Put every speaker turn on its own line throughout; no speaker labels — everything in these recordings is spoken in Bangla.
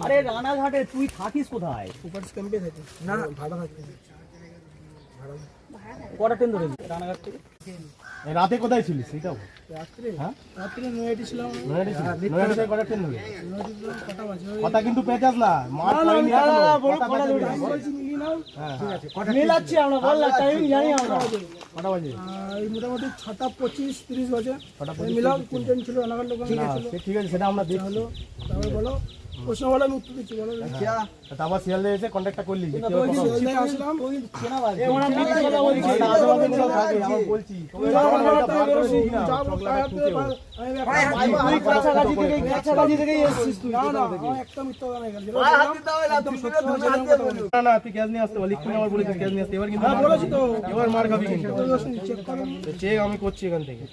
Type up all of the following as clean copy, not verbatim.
আরে রানাঘাটে তুই থাকিস কোথায়?
সুপার ক্যাম্পে থাকি। না ভাড়া থাকি।
কটা ট্রেন ধরেছিস রানাঘাট থেকে? রাতে কোথায় ছিলিস সেটাও?
রাত্রে?
হ্যাঁ
রাত্রে নয়াটি ছিলাম।
নয়াটি থেকে কটা ট্রেন ধরে?
কটা বাজে?
কথা কিন্তু পেঁচাস না। মার পড়েনি এখনো। কথা
বলছি মিলি নাও।
ঠিক আছে।
মিলাচ্ছি আমরা, বল না টাইম জানি আমরা।
কটা বাজে?
এই মোটামুটি 6টা 25-30 বাজে। মিলাও কোন ট্রেন ছিল রানাঘাট লোকাল ছিল।
ঠিক আছে, সেটা আমরা দেখি।
হলো তারপর বলো প্রশ্ন বলো, আমি উত্তর দিচ্ছি। বলো
তারপর শিয়ালদে এসে কন্ট্যাক্টটা করলি।
আসলাম ওই চেনা বাজে।
আমার বলছি কাছাকাছি থেকে এসেছিস তুই।
না একটা মিথ্যা কথা নাই।
না না, তুই ক্যাশ নিয়ে আসতে বল। লিখুন আমার বলেছিস ক্যাশ নিয়ে আসতে। এবার কিন্তু
বলেছি তো,
এবার মার খাবি কিন্তু।
চেক করুন।
চেক আমি করছি এখান থেকে।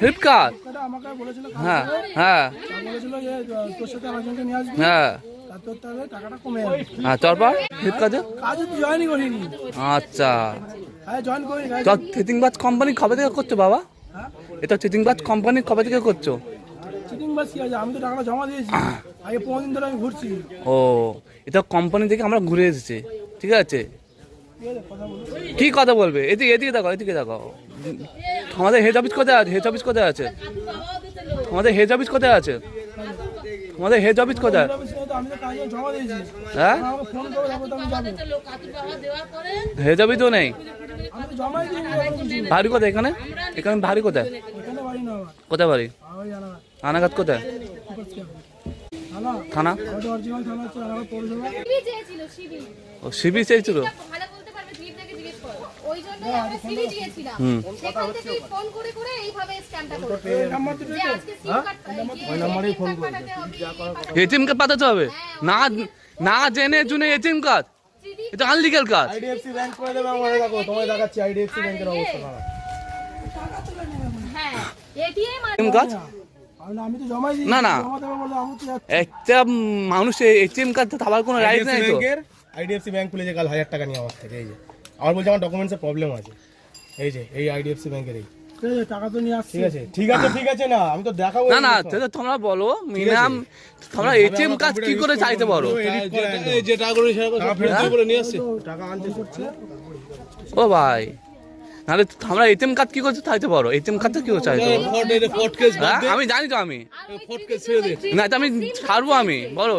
ফ্লিপকার্ট
আমাকে বলেছিল,
হ্যাঁ হ্যাঁ
বলেছিল যে তোর সাথে আমাজনকে নিয়ে আসবি,
হ্যাঁ
তোর তাহলে টাকাটা কমে যাবে।
হ্যাঁ তারপর ফ্লিপকার্টে
কাজে তো জয়েনই করিনি।
আচ্ছা
জয়েন করিনি।
তো চিটিংবাজ কোম্পানি কবে থেকে করছো বাবা?
হ্যাঁ
এটা চিটিংবাজ কোম্পানি কবে থেকে করছো?
চিটিং বাস কি আছে? আমি তো টাকাটা জমা দিয়েছি। আগে 5 দিন ধরে আমি ঘুরছি।
ও এটা কোম্পানি থেকে আমরা ঘুরে এসেছি, ঠিক আছে।
কথা বলো।
কি কথা বলবে? এদিকে এদিকে দেখো, এদিকে দেখো। আমাদের হেড অফিস কোথায় আছে? হেড অফিস কোথায় আছে? আমাদের হেড অফিস কোথায় আছে? আমাদের হেড অফিস কোথায়?
আমি তো কাজে জমা দিয়েছি।
হ্যাঁ
আমাকে ফোন করো, তারপর তো আমি যাবো।
হেড অফিসও নেই।
আমি তো জমাই দিইনি।
বাড়ি কোথায়? এখানে এখানে বাড়ি কোথায়?
এখানে বাড়ি না আমার।
কোথায় বাড়ি?
আমার জানা না।
রানাঘাট কোথায়?
থানা?
থানা?
আমাদের অরিজিনাল থানা হচ্ছে রানাঘাট পৌরসভা।
ও সিবি চেয়েছিল।
ভালো বলতে পারবে, স্লিপটাকে জিজ্ঞেস করো। ওই জন্যই আমরা সিভি দিয়েছিলাম। সেখান থেকে ফোন করে করে এইভাবে স্ক্যামটা করতে।
নাম্বার তো
যে আজকে সিম কার্ড ওই নাম্বারেই ফোন করবে।
এটিএম কার্ড পাঠাতে হবে না, না জেনে জুনে এটিএম কার্ড, এটা আনলিগাল কাজ।
আইডিএফসি ব্যাংক করে দেবে। আমার দেখো, তোমায় দেখাচ্ছি আইডিএফসি ব্যাংকের অবস্থা খারাপ।
হ্যাঁ, এটিএম আর
এটিএম কার্ড
আমি তো জমাই দিই।
না না,
জমা দেবো বলে আমি তো যাচ্ছি।
একটা মানুষ এটিএম কার্ড থাকার কোনো রাইট নেই তো।
আইডিএফসি ব্যাংক খুলেছে কাল 1000 টাকা নিয়ে আমার থেকে। এই যে আমার বলছে আমার ডকুমেন্টসের প্রবলেম আছে। এই যে এই আইডিএফসি ব্যাংকের এই।
ঠিক আছে, টাকা তো নিয়ে আসছি।
ঠিক আছে না, আমি তো দেখাবো।
না না, তোমরা বলো মিনিমাম তোমরা এটিএম কার্ড কি করে চাইতে পারো?
যে টাকা করে টাকা ফেরত দিয়ে বলে নিয়ে আসছে। টাকা আনতে করছে।
ও ভাই, নাহলে তোমরা এটিএম কার্ড কি করে চাইতে পারো? এটিএম কার্ডটা কি করে চাইতে পারো? আমি জানি তো, আমি না এটা আমি ছাড়বো। আমি বলো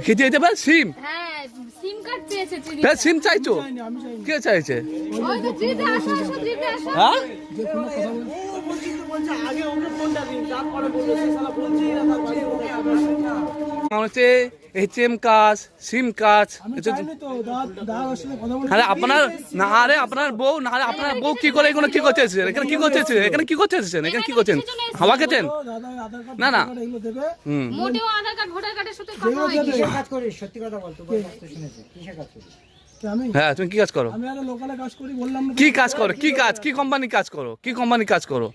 খেতে যেতে পারে সিম?
হ্যাঁ, সিম কার্ড চেয়েছে চিনি।
সিম চাইছো?
আমি চাইনি।
কে চাইছে?
ওই তো ট্রিতে আসো, ট্রিতে আসো।
হ্যাঁ
যে কোনো কথা বলছি।
আগে অন্য ফোনটা দিন, তারপরে বলবো। সে শালা বলছি না তার বাড়ি
হচ্ছে এটিএম কার্ড, সিম কার্ড।
আমি চাইনি তো। দাদার সাথে কথা বলছি।
আরে আপনার না, আরে আপনার বউ না, আরে আপনার বউ কি করে এখানে কি করতে এসেছেন? এখানে কি করতে এসেছেন? এখানে কি করতে এসেছেন? এখানে কি করছেন? হাওয়া খেতেন?
দাদা আধার কার্ড
না, না।
এগুলো দেবে।
মোটেও আধার কার্ড ভোটার কার্ডের সাথে কথা হয় কি?
কাজ করিস, সত্যি কথা বল, তোর কাছ থেকে শুনেছি কিসের কাজ করিস?
আমি
হ্যাঁ তুমি কি কাজ করো?
আমি আর লোকালে কাজ করি বললাম না।
কি কাজ করো? কি কাজ? কি কোম্পানি কাজ করো? কি কোম্পানি কাজ করো?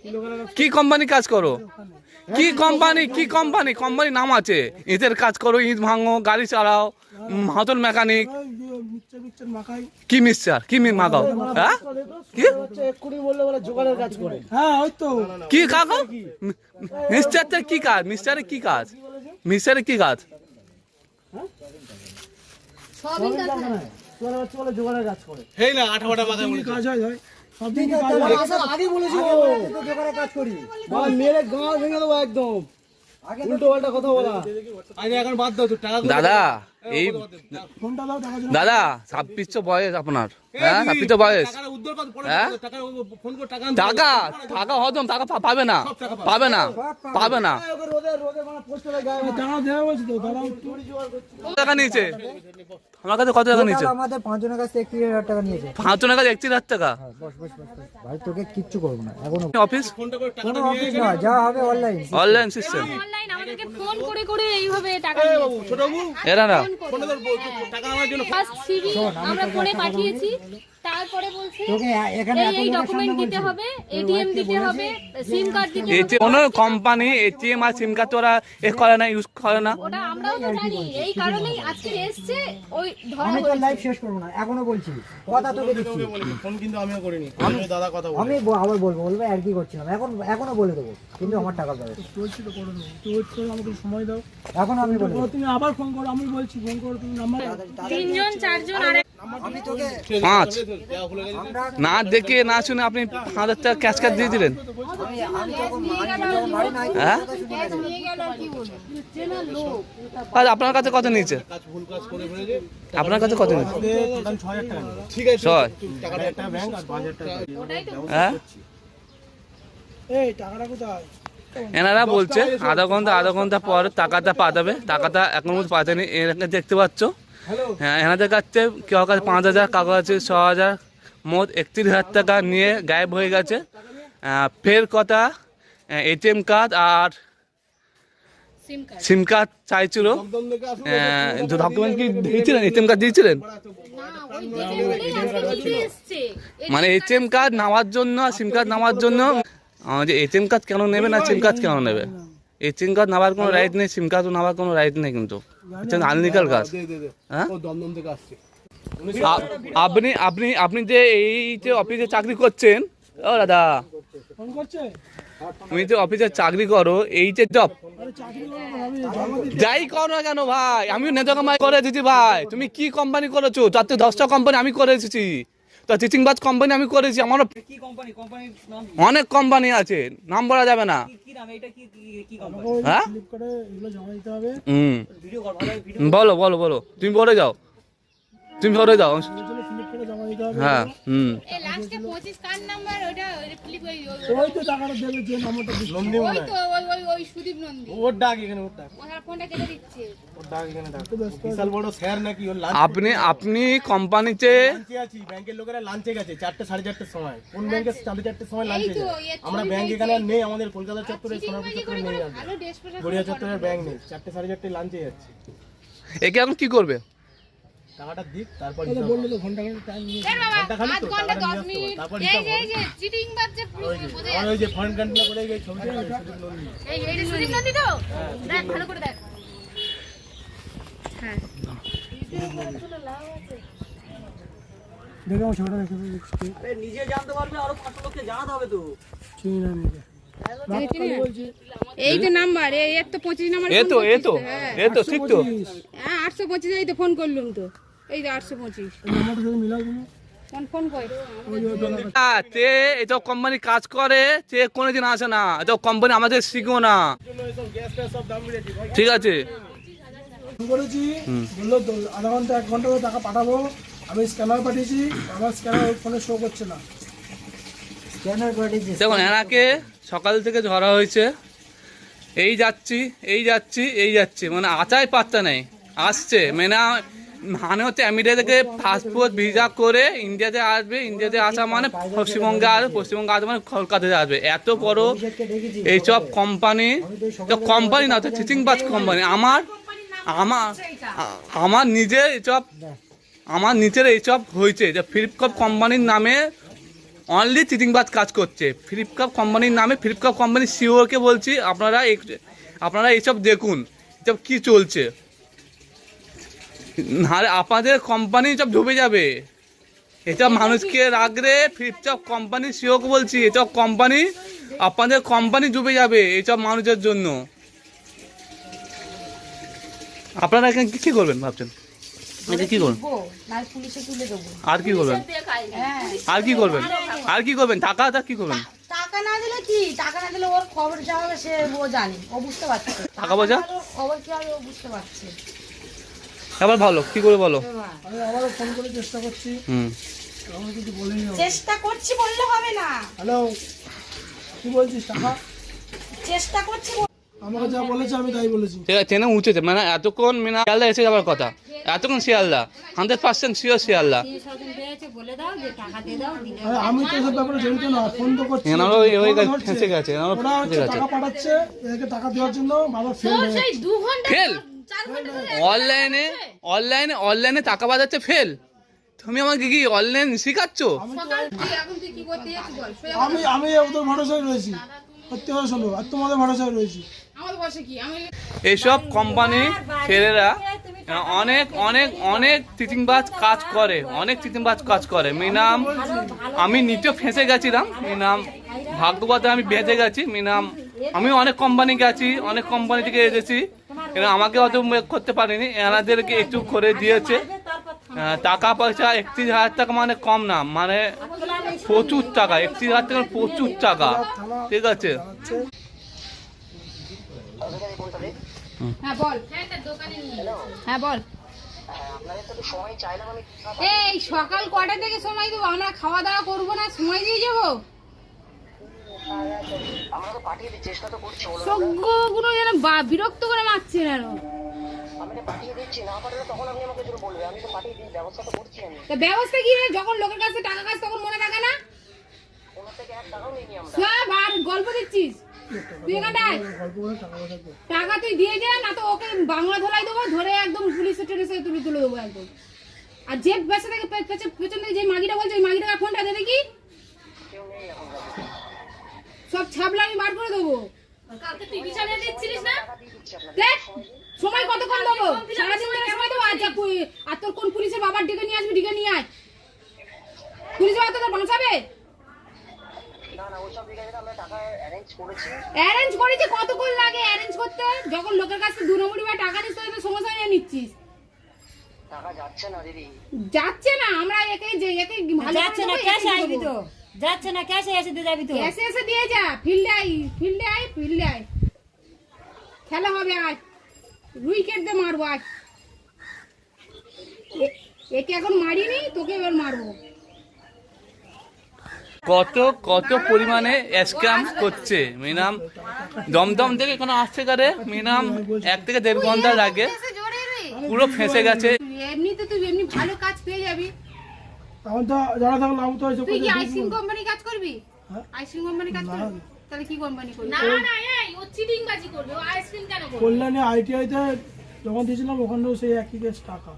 কি কোম্পানি কাজ করো? কি কোম্পানি? কি কোম্পানি? কোম্পানি নাম আছে। ইটের কাজ করো, ইট ভাঙো, গাড়ি চালাও, হাতল মেকানিক।
মিক্সচার মাখাই।
কি মিক্সচার? কি মাগাও? হ্যাঁ কি
এক্ষুনি বললে বলে জোগাড়ের কাজ করে।
হ্যাঁ ওই তো।
কি কাকা? মিক্সচারটা কি কাজ? মিক্সচারে কি কাজ? মিক্সচারে কি কাজ?
সবই কাজ হয়।
তোর হচ্ছে বলে জোগাড়ের কাজ করে।
এই না আঠা ফাটা মাখাই বলে কাজ হয়। সব দিন কাজ
তোর
হয়।
আসার আগে বলেছি তো জোগাড়ে কাজ করি।
বাবা মেরে গাঁ ভেঙে দেবো একদম। উল্টো পাল্টা কথা বলা।
আরে এখন বাদ দাও তো, টাকা
দাদা এই
ফোনটা দাও, টাকা জমা।
দাদা 26 বয়স আপনার। হ্যাঁ 26 বয়স।
উদ্ধার কর পরে
হ্যাঁ?
টাকা ফোন করে টাকা
টাকা টাকা হজম, টাকা পাবে না, পাবে না, পাবে না।
রোদে মানে পোস্টারে গায়ে
টাকা দেওয়া বলছি তো। দাদা
কত টাকা নিয়েছে আমার কাছে? কত টাকা নিয়েছে?
আমাদের 5 জনের কাছ থেকে 31,000 টাকা নিয়েছে।
5 জনের কাছে 31,000 টাকা।
বস বস বস বস। ভাই তোকে কিচ্ছু করবো না এখনো।
অফিস
কোনো অফিস না, যা হবে অনলাইন।
Online system.
অনলাইন আমাদেরকে ফোন করে করে এইভাবে টাকা নিয়েছে।
ছোট বাবু
এরা না
ফোন করে।
টাকা আমার জন্য
ফার্স্ট সিভি আমরা ফোনে পাঠিয়েছি। তারপরে বলছে
তোকে এখানে এত
এই
লোকের
ডকুমেন্ট
সামনে
দিতে
বলছি।
হবে, এটিএম দিতে হবে, সিম কার্ড দিতে হবে।
এতে কোনো কোম্পানি এটিএম আর সিম কার্ড ওরা করে না, ইউজ করে না।
ওটা আমরাও তো জানি, এই কারণেই আজকে এসছে ওই ধরা
আমি তো
হয়েছে।
লাইভ শেষ করবো না, এখনো বলছি কথা তোকে দিচ্ছি।
ফোন কিন্তু আমিও করিনি, আমি দাদা কথা বলি।
আমি আবার বলবো আর কি করছিলাম, এখনো বলে দেবো, কিন্তু আমার টাকা পাবে।
বলছি তো করে দেবো, তুই ওয়েট করো, আমাকে সময় দাও।
এখন আমি বলে দেবো।
তুমি আবার ফোন করো, আমি বলছি ফোন করো, তুমি নাম্বার
তিনজন চারজন আর
আমি তোকে
5
আমরা
না দেখে না শুনে আপনি 5,000 টাকা ক্যাশ কার্ড দিয়ে দিলেন।
আমি যখন বাড়ি নাই
হ্যাঁ,
নিয়ে গেল আর কি বলবো, চেনা লোক।
আর আপনার কাছে কত নিয়েছে?
কাজ ভুল কাজ করে ফেলেছে।
আপনার কাছে কত নিয়েছে?
টোটাল 6,000 টাকা নিল। ঠিক আছে,
6
টাকাটা একটা ব্যাংক আর 5,000 টাকা।
ওটাই তো
হ্যাঁ,
এই টাকাটা কোথায়?
এনারা বলছে আধা ঘন্টা পর টাকাটা পাঠাবে। টাকাটা এখন মধ্যে পাঠায়নি, এনাকে দেখতে পাচ্ছ। হ্যাঁ, এনাদের কাছে কেউ কাছে 5,000, কাগজ আছে 6,000, মোট 31,000 টাকা নিয়ে গায়েব হয়ে গেছে। ফের কথা এটিএম কার্ড আর
সিম কার্ড।
সিম কার্ড চাইছিল। ডকুমেন্ট কি দিয়েছিলেন? এটিএম কার্ড দিয়েছিলেন?
না, ওই দিকে বলেই আজকে দিতে এসছে।
মানে এটিএম কার্ড নেওয়ার জন্য, সিম কার্ড নেওয়ার জন্য, যে এটিএম কার্ড কেন নেবে না সিম কার্ড কেন নেবে? এটিএম কার্ড নেওয়ার কোনো রাইট নেই, সিম কার্ড নেওয়ার কোনো রাইট নেই, কিন্তু আনলিগাল কাজ। হ্যাঁ,
ও দমদম থেকে আসছে।
আপনি আপনি আপনি যে এই যে অফিসে চাকরি করছেন, ও দাদা,
ফোন করছে?
তুমি যে অফিসে চাকরি করো, এই যে জব
আরে চাকরি করবো না, আমি জমা দিতে
যাই করো না কেন ভাই, আমিও নেতা কামাই করে দিচ্ছি ভাই। তুমি কি কোম্পানি করেছো? তাতে 10টা কোম্পানি আমি করে এসেছি, তো চিচিংবাজ কোম্পানি আমি করেছি। আমারও অনেক কোম্পানি আছে, নাম বলা যাবে না। হ্যাঁ,
ফ্লিপকার্টে এগুলো জমা দিতে হবে।
বলো বলো বলো, তুমি বলে যাও, তুমি বলে যাও।
ফ্লিপকার্টে জমা দিতে হবে।
হ্যাঁ,
এই লাস্টে 25 কার্ড নাম্বার, ওটা ফ্লিপ
ওই তো টাকাটা দেবে, যে নাম্বারটা দিচ্ছে।
নন্দী
ওই
মনে
তো ওই সুদীপ নন্দী,
ওর ডাক এখানে, ওর ডাক,
ওনার ফোনটা কেটে দিচ্ছে।
ওর ডাক এখানে ডাক। বিশাল বড় স্যার নাকি, ওর লাঞ্চ
আপনি কোম্পানিতে
লাঞ্চে আছি। ব্যাংকের লোকেরা লাঞ্চে গেছে 4টে 4:30 সময়। কোন ব্যাংকে 4:30 সময় লাঞ্চে
এই তো,
যায়?
এর
আমরা
ছবি
ব্যাংক
পেয়েছি।
এখানে আর নেই, আমাদের কলকাতা চত্বরে, সোনারপুর
চিটিংবাজি
চত্বরে
করে
নেই।
করে
আর
ভালো ড্রেস পোশাক
গড়িয়া চত্বরের ব্যাংক নেই। 4টে 4:30 লাঞ্চে যাচ্ছে।
একে এখন কি করবে?
টাকাটা দিক, তারপর
তাহলে বললো তো ঘন্টা ঘন্টা টাইম নিয়ে।
এর বাবা,
ঘন্টা খানিক তো,
5 ঘন্টা
টাকাটা
10
নিয়ে আসতে হবে,
মিনিট।
তারপর
এই
হিসাব
যে
হবে।
এই যে চিটিংবাজ যে বোঝে
আর ওই যে ফরেন কান্ট্রি করে এই ছবিটা সুদীপ নন্দী।
এই সুদীপ নন্দী তো, দেখ ভালো করে দেখ। হ্যাঁ,
দেখে আমার ছবিটা দেখে দিচ্ছি।
নিজে জানতে পারবে, আরো 5 লোককে জানাতে হবে তো।
চিনি না আমি একে। রাত করে বলছি
এই তো নাম্বার, এই এক তো 25 নাম্বার।
এ তো এ তো এ তো ঠিক তো।
হ্যাঁ 825, এই তো ফোন করলাম তো, এই যে 825
এই নাম্বারটা যদি মিলাও তুমি।
ফোন কই।
তে এসব কোম্পানি কাজ করে, সে কোনোদিন আসে না। এসব কোম্পানি আমাদের শিখো না,
সব গ্যাস ট্যাস সব দাম বেড়েছে ভাই।
ঠিক আছে?
ফোন করেছি, বললো তো আধা ঘন্টা 1 ঘন্টা করে টাকা পাঠাবো। আমি স্ক্যানার পাঠিয়েছি, আমার স্ক্যানার ফোনে শো করছে না।
স্ক্যানার করে দিয়েছিস।
দেখুন, এনাকে সকাল থেকে ধরা হয়েছে, এই যাচ্ছি এই যাচ্ছি এই যাচ্ছি, মানে আচাই পাত্তা নেই। আসছে মানে হচ্ছে আমেরিকা থেকে পাসপোর্ট ভিসা করে ইন্ডিয়াতে আসবে, ইন্ডিয়াতে আসা মানে পশ্চিমবঙ্গে আসবে, পশ্চিমবঙ্গে আসবে মানে কলকাতাতে আসবে। এত বড়
অভিষেককে দেখেছি।
এইসব কোম্পানি, কোম্পানি না, চিচিংবাজ কোম্পানি। আমার নিজের এইসব, আমার নিজের এইসব হয়েছে যে ফ্লিপকার্ট কোম্পানির নামে অনলি চিটিংবাজ কাজ করছে। ফ্লিপকার্ট কোম্পানির নামে, ফ্লিপকার্ট কোম্পানির সিওকে বলছি, আপনারা এইসব দেখুন, এসব কি চলছে। নাহলে আপনাদের কোম্পানি সব ডুবে যাবে। এসব মানুষকে রাখলে, ফ্লিপকার্ট কোম্পানির সিওকে বলছি, এসব কোম্পানি, আপনাদের কোম্পানি ডুবে যাবে এইসব মানুষের জন্য। আপনারা এখানে কি করবেন ভাবছেন? এটা কি করবেন?
পুলিশে তুলে দেবো।
আর কি করবেন? আর কি করবেন? আর কি করবেন? টাকা কি করবেন?
টাকা না দিলে কি, টাকা না দিলে ওর খবর যা হবে সে ও জানে, ও বুঝতে পারছে।
টাকা পয়সা
ওর খবর কি হবে ও বুঝতে পারছে।
এবার ভালো কি করে বলো?
আমি আবারও ফোন করে চেষ্টা করছি, আমার কিছু বলেনি।
চেষ্টা করছি বললে হবে না,
হ্যালো, কি বলছিস? টাকা
চেষ্টা করছি
আমাকে যা বলেছে আমি তাই বলেছি।
ঠিক আছে, ট্রেনে উঠেছে, মানে এতক্ষণ শিয়ালদা এসে যাবার কথা, এতক্ষণ শিয়ালদা 100% শিওর শিয়ালদা।
আরে আমি তো এসব ব্যাপারে জড়িত না, ফোন তো করছি।
এনারও ওই
ফোন ধরছে।
ফেঁসে গেছে, এনারও
ওরা হচ্ছে
ফেঁসে গেছে।
টাকা পাঠাচ্ছে, এদেরকে টাকা দেওয়ার জন্য বাবা ফেল হয়ে
সেই 2 ঘন্টা
ফেল
4 ঘন্টা ধরে
অনলাইনে টাকা বাজাচ্ছে ফেল। তুমি আমাকে কি অনলাইন শেখাচ্ছ?
সকাল তুই এখন তুই কি করতে যাচ্ছিস বল? সোজা
আমি আমি ওদের ভরসায় রয়েছি, সত্যি কথা শোনো, আর তোমাদের ভরসায় রয়েছি।
আমার বসে কি আমি
এইসব কোম্পানি ছেলেরা অনেক অনেক অনেক চিটিংবাজ কাজ করে, অনেক চিটিংবাজ কাজ করে। মিনাম আমি নিজেও ফেঁসে গেছিলাম, মিনাম ভাগ্যবাদে আমি বেঁচে গেছি। মিনাম আমি অনেক কোম্পানি গেছি, অনেক কোম্পানি থেকে এসেছি, এরা আমাকে অত করতে পারিনি, এনাদেরকে একটু করে দিয়েছে। টাকা পয়সা 31,000 টাকা মানে কম না, মানে প্রচুর টাকা, 31,000 টাকা প্রচুর টাকা, ঠিক আছে।
হ্যাঁ বল। হ্যাঁ বল। এই সকাল কটা থেকে সময় দেবো? আমরা খাওয়া দাওয়া করবো না, সময় দিয়ে যাবো? সবগুলো যেন বিরক্ত করে মারছে যেন। তা ব্যবস্থা কি রে? যখন লোকের কাছে টাকা কাজ তখন মনে থাকে না? সব আর গল্প দিচ্ছিস তুই এখানটায়। টাকা তুই দিয়ে যা, না তো ওকে বাংলা ধরাই দেবো, ধরে একদম পুলিশে ট্রেনে তুলে দেবো একদম। আর যে পেছন থেকে পেছন থেকে যে মাগিটা বলছে ওই মাগিটাকে ফোনটা দে দেখি, সব ছাবলা আমি বার করে দেবো। কালকে তুই বিছানা দিচ্ছিলিস না? দেখ সময় কতক্ষণ দেবো? সারাদিন ধরে সময় দেবো। আর তোর কোন পুলিশের বাবার ডেকে নিয়ে আসবি, ডেকে নিয়ে আয়। পুলিশ বাবা তোদের বাঁচাবে? অ্যারেঞ্জ করেছি, কতক্ষণ লাগে অ্যারেঞ্জ করতে? যখন লোকের কাছে 2 নম্বরি বা টাকা নিস তো সমস্যা নিয়ে নিচ্ছিস। যাচ্ছে না, আমরা একে ভালো
যাচ্ছে না, ক্যাশে আসবি তো, যাচ্ছে না, ক্যাশে এসে দিয়ে যাবি তো।
এসে দিয়ে যা, ফিল্ডে আয়, খেলা হবে আজ, উইকেট দিয়ে মারবো আজ। একে এখন মারিনি, তোকে এবার মারবো।
কত কত পরিমাণে স্ক্যাম করছে। মিনিমাম দমদম থেকে কোনো আসতে পারে, মিনিমাম 1 থেকে 1.5 ঘন্টা লাগে, পুরো ফেঁসে গেছে।
এমনিতে তুই এমনি ভালো কাজ পেয়ে যাবি।
এখন তো যারা থাকলে আমি তো
তুই কি আইসক্রিম কোম্পানি কাজ করবি? আইসক্রিম কোম্পানি কাজ করবি? তাহলে কি কোম্পানি করবি? না এই ও চিটিংবাজি করবে, ও আইসক্রিম কেন করবে?
কল্যাণী ITI তে যখন দিয়েছিলাম ওখানেও সেই একই কেস টাকা।